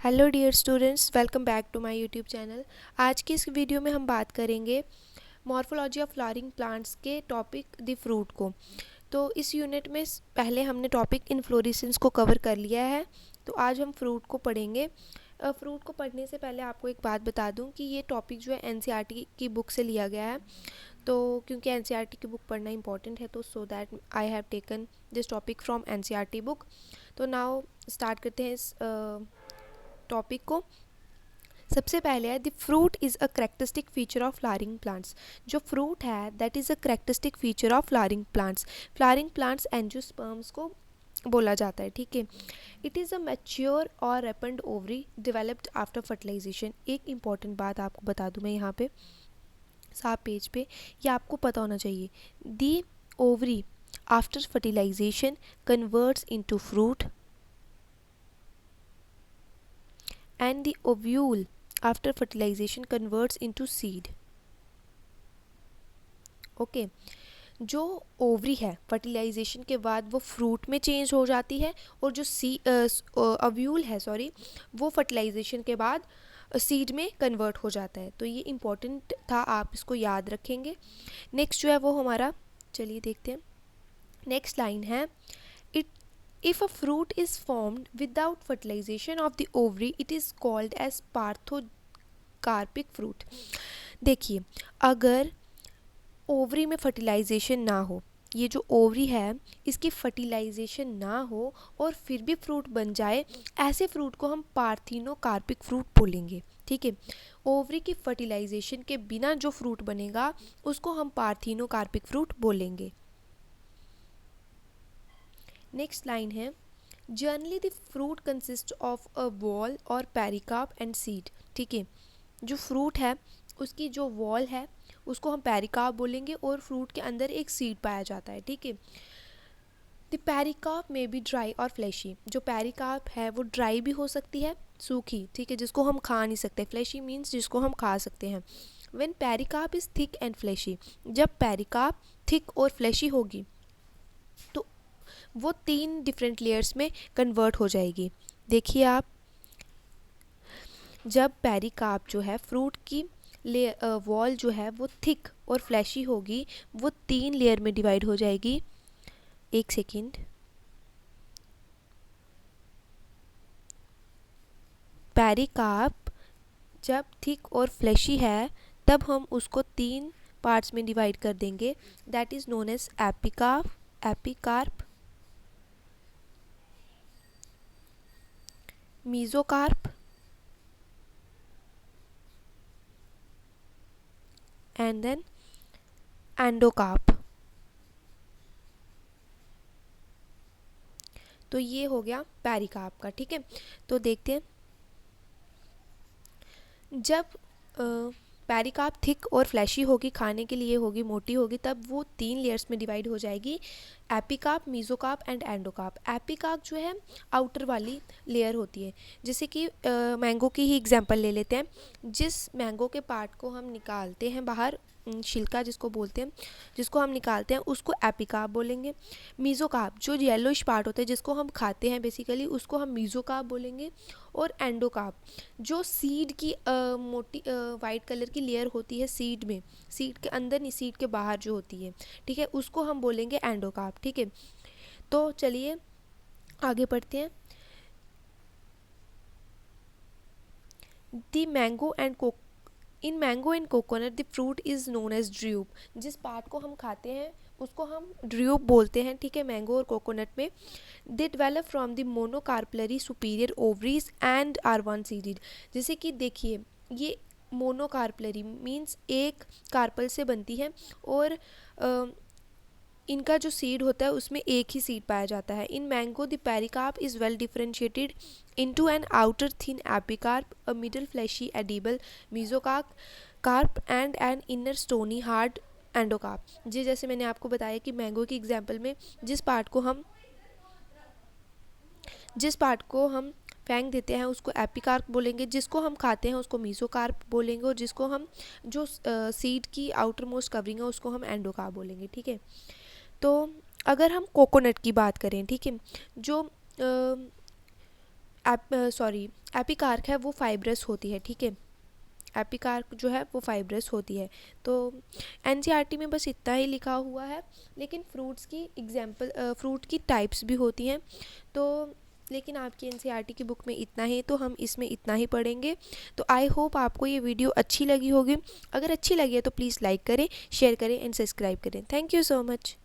Hello dear students, welcome back to my YouTube channel. आज की इस वीडियो में हम बात करेंगे मॉर्फोलॉजी ऑफ फ्लावरिंग प्लांट्स के टॉपिक द फ्रूट को। तो इस यूनिट में पहले हमने टॉपिक इन्फ्लोरेसेंस को कवर कर लिया है, तो आज हम फ्रूट को पढ़ेंगे। फ्रूट को पढ़ने से पहले आपको एक बात बता दूं कि ये टॉपिक जो है एनसीईआरटी की बुक से लिया गया है। तो क्योंकि एनसीईआरटी की बुक पढ़ना इंपॉर्टेंट है, तो so that I have taken this topic from NCERT book. तो नाउ स्टार्ट करते हैं इस टॉपिक को। सबसे पहले है the fruit is a characteristic feature of flowering plants. जो फ्रूट है that is a characteristic feature of flowering plants. Flowering plants angiosperms को बोला जाता है, ठीक है। इट इज़ अ मैच्योर और रेपेंड ओवरी डेवलप्ड आफ्टर फर्टिलाइजेशन। एक इंपॉर्टेंट बात आपको बता दूं मैं यहाँ पे साफ पेज पे, ये आपको पता होना चाहिए। The ovary after fertilisation converts into fruit and the ovule after fertilization converts into seed. Okay जो ओवरी है फर्टिलाइजेशन के बाद वो फ्रूट में चेंज हो जाती है, और जो ओव्यूल है वो फर्टिलाइजेशन के बाद सीड में कन्वर्ट हो जाता है। तो ये इम्पोर्टेंट था, आप इसको याद रखेंगे। नेक्स्ट जो है वो हमारा, चलिए देखते हैं। नेक्स्ट लाइन है, it if a fruit is formed without fertilization of the ovary it is called as parthenocarpic fruit. देखिए, अगर ओवरी में फर्टिलाइजेशन ना हो, ये जो ओवरी है इसकी फर्टिलाइजेशन ना हो और फिर भी फ्रूट बन जाए, ऐसे फ्रूट को हम पार्थिनोकार्पिक फ्रूट बोलेंगे, ठीक है। ओवरी की फर्टिलाइजेशन के बिना जो फ्रूट बनेगा उसको हम पार्थिनोकार्पिक फ्रूट बोलेंगे। नेक्स्ट लाइन है, generally the fruit consist of a wall और पेरिकार्प एंड सीड, ठीक है। जो फ्रूट है उसकी जो वॉल है उसको हम पेरिकार्प बोलेंगे, और फ्रूट के अंदर एक सीड पाया जाता है, ठीक है। द पेरिकार्प में बी ड्राई और फ्लैशी। जो पेरिकार्प है वो ड्राई भी हो सकती है, सूखी, ठीक है, जिसको हम खा नहीं सकते। फ्लैशी मीन्स जिसको हम खा सकते हैं। When pericarp is thick and fleshy, जब पेरिकार्प थिक और फ्लैशी होगी तो वो 3 डिफरेंट लेयर्स में कन्वर्ट हो जाएगी। देखिए आप, जब पेरिकार्प जो है फ्रूट की वॉल जो है वो थिक और फ्लैशी होगी, वो 3 लेयर में डिवाइड हो जाएगी। एक सेकेंड, पेरिकार्प जब थिक और फ्लैशी है तब हम उसको 3 पार्ट्स में डिवाइड कर देंगे, that is known as epicarp, mesocarp and then endocarp. तो ये हो गया पेरिकार्प का, ठीक है। तो देखते हैं, जब पेरिकार्प थिक और फ्लैशी होगी, खाने के लिए होगी, मोटी होगी, तब वो 3 लेयर्स में डिवाइड हो जाएगी, epicarp, mesocarp and endocarp. Epicarp जो है आउटर वाली लेयर होती है। जैसे कि मैंगो की ही एग्जांपल ले लेते हैं। जिस मैंगो के पार्ट को हम निकालते हैं बाहर, छिलका जिसको बोलते हैं, जिसको हम निकालते हैं उसको एपिकार्प बोलेंगे। मीजोकार्प जो येलोइश पार्ट होता है जिसको हम खाते हैं बेसिकली, उसको हम मीजोकार्प बोलेंगे। और एंडोकार्प जो सीड की मोटी वाइट कलर की लेयर होती है सीड में, सीड के अंदर नहीं, सीड के बाहर जो होती है, ठीक है, उसको हम बोलेंगे एंडोकार्प, ठीक है। तो चलिए आगे बढ़ते हैं। The mango and in mango and coconut the fruit is known as drupe. जिस पार्ट को हम खाते हैं उसको हम ड्रूप बोलते हैं, ठीक है, मैंगो और कोकोनट में। They develop from the monocarpellary superior ovaries and are one seeded. जैसे कि देखिए, ये मोनोकार्पलरी मीन्स एक कार्पल से बनती है, और इनका जो सीड होता है उसमें एक ही सीड पाया जाता है। In mango the pericarp is well differentiated into an outer thin epicarp, a middle fleshy edible mesocarp and an inner stony hard endocarp. जी, जैसे मैंने आपको बताया कि मैंगो की एग्जांपल में जिस पार्ट को हम फेंक देते हैं उसको एपिकार्प बोलेंगे, जिसको हम खाते हैं उसको मीसोकार्प बोलेंगे, और जिसको हम जो सीड की आउटर मोस्ट कवरिंग है उसको हम एंडोकार्प बोलेंगे, ठीक है। तो अगर हम कोकोनट की बात करें, ठीक है, जो एपिकार्क है वो फाइब्रस होती है, ठीक है। एपिकार्क जो है वो फाइब्रस होती है। तो एनसीईआरटी में बस इतना ही लिखा हुआ है, लेकिन फ्रूट की टाइप्स भी होती हैं। तो लेकिन आपकी एनसीईआरटी की बुक में इतना ही, तो हम इसमें इतना ही पढ़ेंगे। तो आई होप आपको ये वीडियो अच्छी लगी होगी। अगर अच्छी लगी है तो प्लीज़ लाइक करें, शेयर करें एंड सब्सक्राइब करें। Thank you so much.